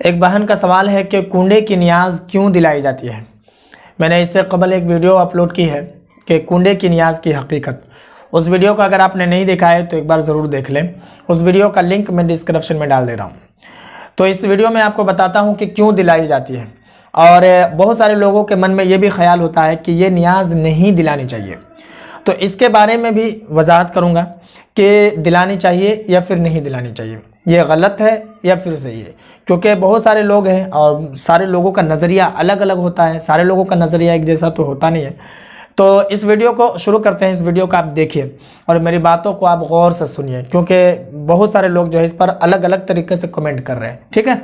एक बहन का सवाल है कि कुंडे की नियाज़ क्यों दिलाई जाती है। मैंने इससे कबल एक वीडियो अपलोड की है कि कुंडे की नियाज़ की हकीकत। उस वीडियो को अगर आपने नहीं देखा है तो एक बार ज़रूर देख लें। उस वीडियो का लिंक मैं डिस्क्रिप्शन में डाल दे रहा हूँ। तो इस वीडियो में आपको बताता हूँ कि क्यों दिलाई जाती है। और बहुत सारे लोगों के मन में ये भी ख्याल होता है कि ये नियाज़ नहीं दिलानी चाहिए, तो इसके बारे में भी वजाहत करूँगा कि दिलानी चाहिए या फिर नहीं दिलानी चाहिए, ये गलत है या फिर सही है। क्योंकि बहुत सारे लोग हैं और सारे लोगों का नज़रिया अलग अलग होता है, सारे लोगों का नज़रिया एक जैसा तो होता नहीं है। तो इस वीडियो को शुरू करते हैं। इस वीडियो को आप देखिए और मेरी बातों को आप गौर से सुनिए, क्योंकि बहुत सारे लोग जो है इस पर अलग अलग तरीके से कमेंट कर रहे हैं। ठीक है,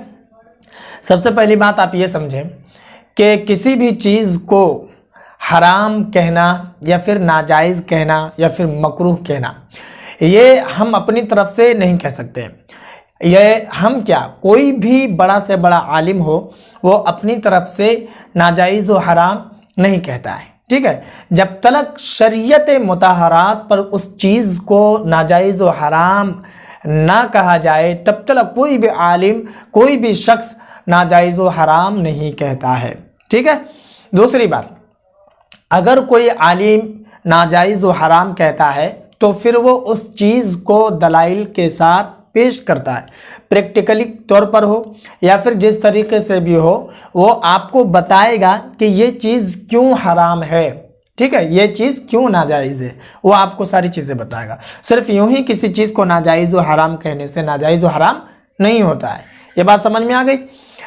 सबसे पहली बात आप ये समझें कि किसी भी चीज़ को हराम कहना या फिर नाजायज़ कहना या फिर मकरूह कहना, ये हम अपनी तरफ से नहीं कह सकते। ये हम क्या, कोई भी बड़ा से बड़ा आलिम हो वो अपनी तरफ से नाजायज़ व हराम नहीं कहता है। ठीक है, जब तक शरीयत मुताहरात पर उस चीज़ को नाजायज़ व हराम ना कहा जाए तब तक कोई भी आलिम, कोई भी शख्स नाजायज़ व हराम नहीं कहता है। ठीक है, दूसरी बात, अगर कोई आलिम नाजायज़ व हराम कहता है तो फिर वो उस चीज़ को दलाइल के साथ पेश करता है, प्रैक्टिकली तौर पर हो या फिर जिस तरीके से भी हो, वो आपको बताएगा कि ये चीज़ क्यों हराम है। ठीक है, ये चीज़ क्यों नाजायज़ है, वो आपको सारी चीज़ें बताएगा। सिर्फ यूं ही किसी चीज़ को नाजायज़ व हराम कहने से नाजायज़ व हराम नहीं होता है। ये बात समझ में आ गई।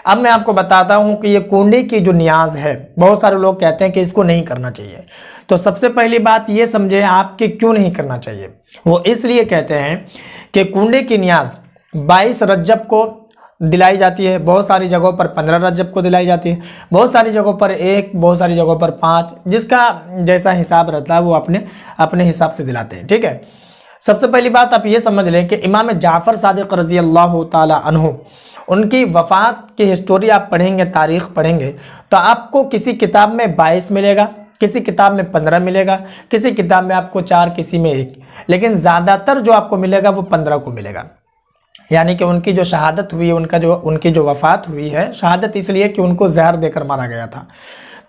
अब मैं आपको बताता हूँ कि ये कुंडे की जो नियाज़ है, बहुत सारे लोग कहते हैं कि इसको नहीं करना चाहिए। तो सबसे पहली बात ये समझें आप कि क्यों नहीं करना चाहिए। वो इसलिए कहते हैं कि कुंडे की नियाज़ 22 रजब को दिलाई जाती है, बहुत सारी जगहों पर 15 रजब को दिलाई जाती है, बहुत सारी जगहों पर 1, बहुत सारी जगहों पर 5, जिसका जैसा हिसाब रहता है वो अपने अपने हिसाब से दिलाते हैं। ठीक है, सबसे पहली बात आप ये समझ लें कि इमाम जाफ़र सादिक रज़ी अल्लाह ताला अन्हु, उनकी वफ़ात की हिस्टोरी आप पढ़ेंगे, तारीख़ पढ़ेंगे तो आपको किसी किताब में 22 मिलेगा, किसी किताब में 15 मिलेगा, किसी किताब में आपको 4, किसी में 1, लेकिन ज़्यादातर जो आपको मिलेगा वो 15 को मिलेगा। यानी कि उनकी जो शहादत हुई है, उनकी जो वफ़ात हुई है, शहादत इसलिए कि उनको जहर देकर मारा गया था,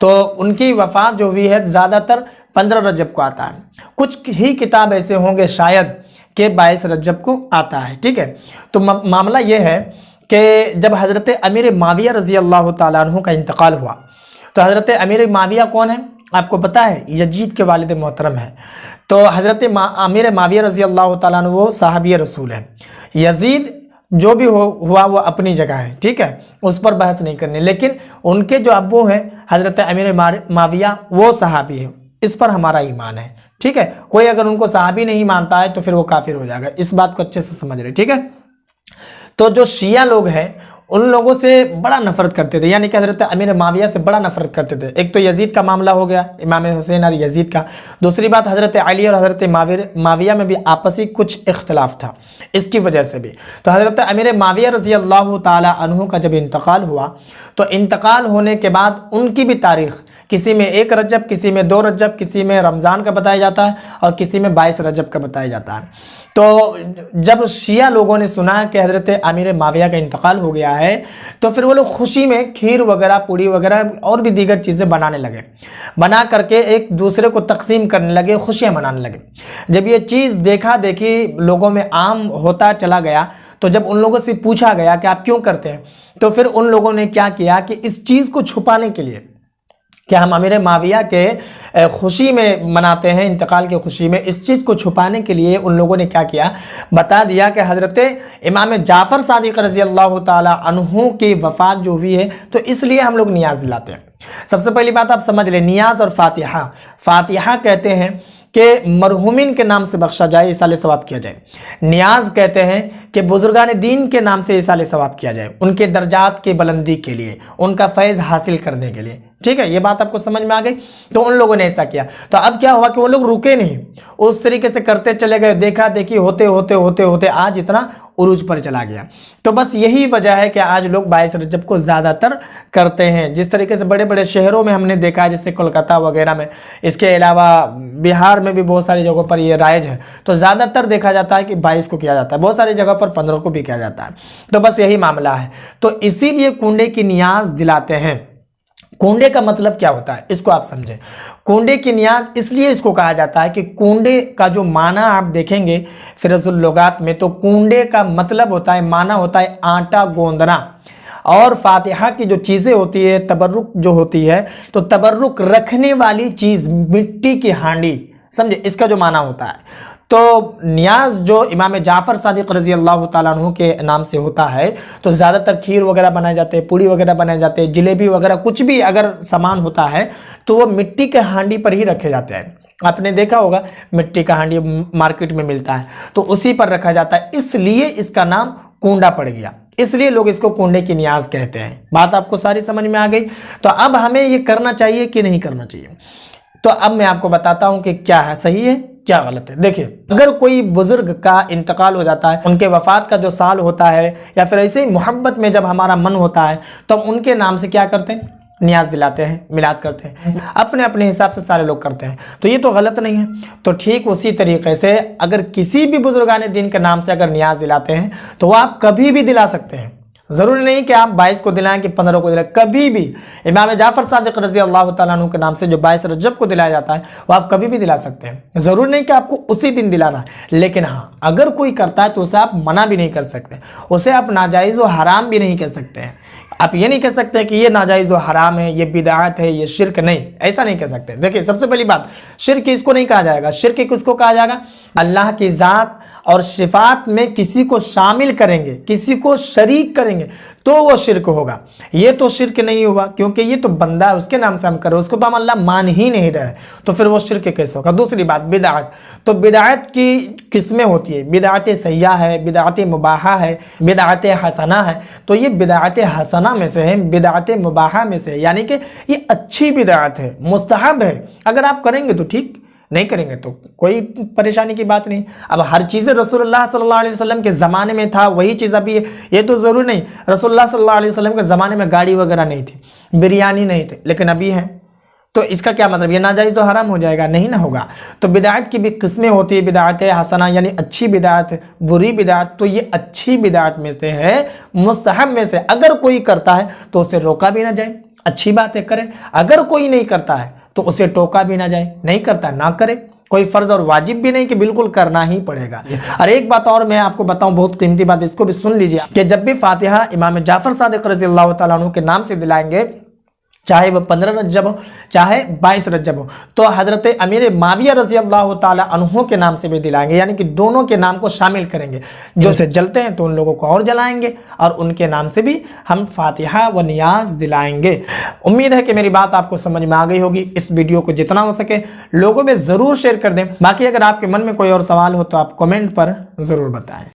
तो उनकी वफ़ात जो हुई है ज़्यादातर 15 रजब को आता है। कुछ ही किताब ऐसे होंगे शायद कि 22 रजब को आता है। ठीक है, तो मामला ये है कि जब हज़रत अमीर माविया रज़ी अल्लाह ताला अन्हु का इंतकाल हुआ, तो हज़रत अमीर माविया कौन है आपको पता है? यजीद के वालिद मोहतरम है। तो हज़रत अमीर माविया रज़ी अल्लाह ताला अन्हु वो साहबी रसूल है। यजीद जो भी हुआ वो अपनी जगह है, ठीक है, उस पर बहस नहीं करनी, लेकिन उनके जो अब्बू हैं हज़रत अमीर माविया वो सहाबी है, इस पर हमारा ईमान है। ठीक है, कोई अगर उनको सहाबी नहीं मानता है तो फिर वो काफिर हो जाएगा, इस बात को अच्छे से समझ रहे। ठीक है, तो जो शिया लोग हैं उन लोगों से बड़ा नफरत करते थे, यानी कि हज़रत अमीर माविया से बड़ा नफरत करते थे। एक तो यजीद का मामला हो गया, इमाम हुसैन और यजीद का। दूसरी बात, हज़रत अली और हज़रत माविया में भी आपसी कुछ इख्तलाफ था, इसकी वजह से भी। तो हज़रत अमीर माविया रज़ी अल्लाह ताला अन्हु का जब इंतकाल हुआ, तो इंतकाल होने के बाद उनकी भी तारीख़ किसी में 1 रजब, किसी में 2 रजब, किसी में रमज़ान का बताया जाता है और किसी में 22 रजब का बताया जाता है। तो जब शिया लोगों ने सुना कि हज़रत अमीर माविया का इंतकाल हो गया है, तो फिर वो लोग खुशी में खीर वगैरह, पूड़ी वगैरह और भी दीगर चीज़ें बनाने लगे, बना करके एक दूसरे को तकसीम करने लगे, खुशियाँ मनाने लगे। जब ये चीज़ देखा देखी लोगों में आम होता चला गया, तो जब उन लोगों से पूछा गया कि आप क्यों करते हैं, तो फिर उन लोगों ने क्या किया कि इस चीज़ को छुपाने के लिए कि हम अमीर माविया के खुशी में मनाते हैं, इंतकाल की खुशी में, इस चीज़ को छुपाने के लिए उन लोगों ने क्या किया, बता दिया कि हज़रत इमाम जाफ़र सादिक रज़ी अल्लाह ताला अन्हु की वफ़ात जो हुई है तो इसलिए हम लोग नियाज़ दिलाते हैं। सबसे पहली बात आप समझ लें, नियाज़ और फातिहा, फातिहा कहते हैं कि मरहुमिन के नाम से बख्शा जाए, इसाले सवाब किया जाए। नियाज़ कहते हैं कि बुजुर्गान दीन के नाम से इसाले सवाब किया जाए, उनके दर्जात की बुलंदी के लिए, उनका फैज़ हासिल करने के लिए। ठीक है, ये बात आपको समझ में आ गई। तो उन लोगों ने ऐसा किया, तो अब क्या हुआ कि वो लोग रुके नहीं, उस तरीके से करते चले गए, देखा देखी होते होते होते होते आज इतना उरूज पर चला गया। तो बस यही वजह है कि आज लोग 22 रजब को ज़्यादातर करते हैं। जिस तरीके से बड़े बड़े शहरों में हमने देखा है, जैसे कोलकाता वगैरह में, इसके अलावा बिहार में भी बहुत सारी जगहों पर ये राइज है, तो ज़्यादातर देखा जाता है कि 22 को किया जाता है, बहुत सारी जगह पर 15 को भी किया जाता है। तो बस यही मामला है। तो इसीलिए कुंडे की नियाज दिलाते हैं। कुंडे का मतलब क्या होता है, इसको आप समझें। कुंडे की नियाज इसलिए इसको कहा जाता है कि कुंडे का जो माना आप देखेंगे फिरजुल लुगात में, तो कुंडे का मतलब होता है, माना होता है आटा गोंदना। और फातिहा की जो चीज़ें होती है, तबर्रुक जो होती है, तो तबर्रुक रखने वाली चीज़, मिट्टी की हांडी, समझे, इसका जो माना होता है। तो नियाज जो इमाम जाफ़र सादिक रज़ी अल्लाह ताला अन्हु के नाम से होता है, तो ज़्यादातर खीर वगैरह बनाए जाते हैं, पूड़ी वगैरह बनाए जाते हैं, जलेबी वगैरह कुछ भी अगर सामान होता है तो वो मिट्टी के हांडी पर ही रखे जाते हैं। आपने देखा होगा मिट्टी का हांडी मार्केट में मिलता है, तो उसी पर रखा जाता है, इसलिए इसका नाम कुंडा पड़ गया, इसलिए लोग इसको कुंडे की नियाज कहते हैं। बात आपको सारी समझ में आ गई। तो अब हमें ये करना चाहिए कि नहीं करना चाहिए, तो अब मैं आपको बताता हूं कि क्या है सही है क्या गलत है। देखिए, अगर कोई बुजुर्ग का इंतकाल हो जाता है, उनके वफात का जो साल होता है, या फिर ऐसे ही मोहब्बत में जब हमारा मन होता है, तो हम उनके नाम से क्या करते हैं, नियाज दिलाते हैं, मिलाद करते हैं, अपने अपने हिसाब से सारे लोग करते हैं। तो ये तो गलत नहीं है। तो ठीक उसी तरीके से अगर किसी भी बुजुर्गान दीन के नाम से अगर नियाज दिलाते हैं, तो वो आप कभी भी दिला सकते हैं। ज़रूरी नहीं कि आप 22 को दिलाएं कि 15 को दिलाएं, कभी भी इमाम जाफ़र सादिक रज़ी अल्लाह ताला अन्हु के नाम से जो 22 रजब को दिलाया जाता है, वो आप कभी भी दिला सकते हैं। ज़रूरी नहीं कि आपको उसी दिन दिलाना है। लेकिन हाँ, अगर कोई करता है तो उसे आप मना भी नहीं कर सकते, उसे आप नाजायज़ व हराम भी नहीं कह सकते हैं। आप ये नहीं कह सकते कि ये नाजायज़ व हराम है, ये बिदाअत है, ये शिरक, नहीं, ऐसा नहीं कह सकते। देखिए, सबसे पहली बात, शिरक इसको नहीं कहा जाएगा। शिरक किसको कहा जाएगा, अल्लाह की ज़ात और सिफात में किसी को शामिल करेंगे, किसी को शरीक करेंगे, तो वो शिरक होगा। ये तो शिरक नहीं हुआ, क्योंकि ये तो बंदा है, उसके नाम से हम करें, उसको तो हम अल्लाह मान ही नहीं रहे, तो फिर वो शिरक कैसे होगा। दूसरी बात, बिदाअत, तो बिदाअत की किस्में होती है, बिदाअत सय्या है, बिदाअत मुबाहा है, बिदाअत हसना है। तो ये बिदाअत हसना में से है, बिदाअत मुबाहा में से है, यानी कि ये अच्छी बिदाअत है, मुस्तहब है। अगर आप करेंगे तो ठीक, नहीं करेंगे तो कोई परेशानी की बात नहीं। अब हर चीज़ें रसूलुल्लाह सल्लल्लाहु अलैहि वसल्लम के ज़माने में था, वही चीज़ अभी है, ये तो ज़रूर नहीं। रसूलुल्लाह सल्लल्लाहु अलैहि वसल्लम के ज़माने में गाड़ी वगैरह नहीं थी, बिरयानी नहीं थे, लेकिन अभी है, तो इसका क्या मतलब, ये नाजायज़ तो हराम हो जाएगा, नहीं ना होगा। तो बिदाअत की भी किस्में होती है, बिदाअत हसना यानी अच्छी बिदाअत, बुरी बिदाअत। तो ये अच्छी बिदाअत में से है, मुस्तहब में से। अगर कोई करता है तो उसे रोका भी ना जाए, अच्छी बात है, करें। अगर कोई नहीं करता है तो उसे टोका भी ना जाए, नहीं करता ना करे, कोई फर्ज और वाजिब भी नहीं कि बिल्कुल करना ही पड़ेगा। और एक बात और मैं आपको बताऊं, बहुत कीमती बात, इसको भी सुन लीजिए, कि जब भी फातिहा इमाम जाफ़र सादिक रज़ी अल्लाह ताला अन्हु के नाम से दिलाएंगे, चाहे वह 15 रजब हो चाहे 22 रजब हो, तो हजरत अमीर माविया रज़ी अल्लाह ताला अन्हु के नाम से भी दिलाएंगे, यानी कि दोनों के नाम को शामिल करेंगे। जो से जलते हैं तो उन लोगों को और जलाएंगे, और उनके नाम से भी हम फातिहा व नियाज दिलाएंगे। उम्मीद है कि मेरी बात आपको समझ में आ गई होगी। इस वीडियो को जितना हो सके लोगों में ज़रूर शेयर कर दें। बाकी अगर आपके मन में कोई और सवाल हो तो आप कमेंट पर ज़रूर बताएं।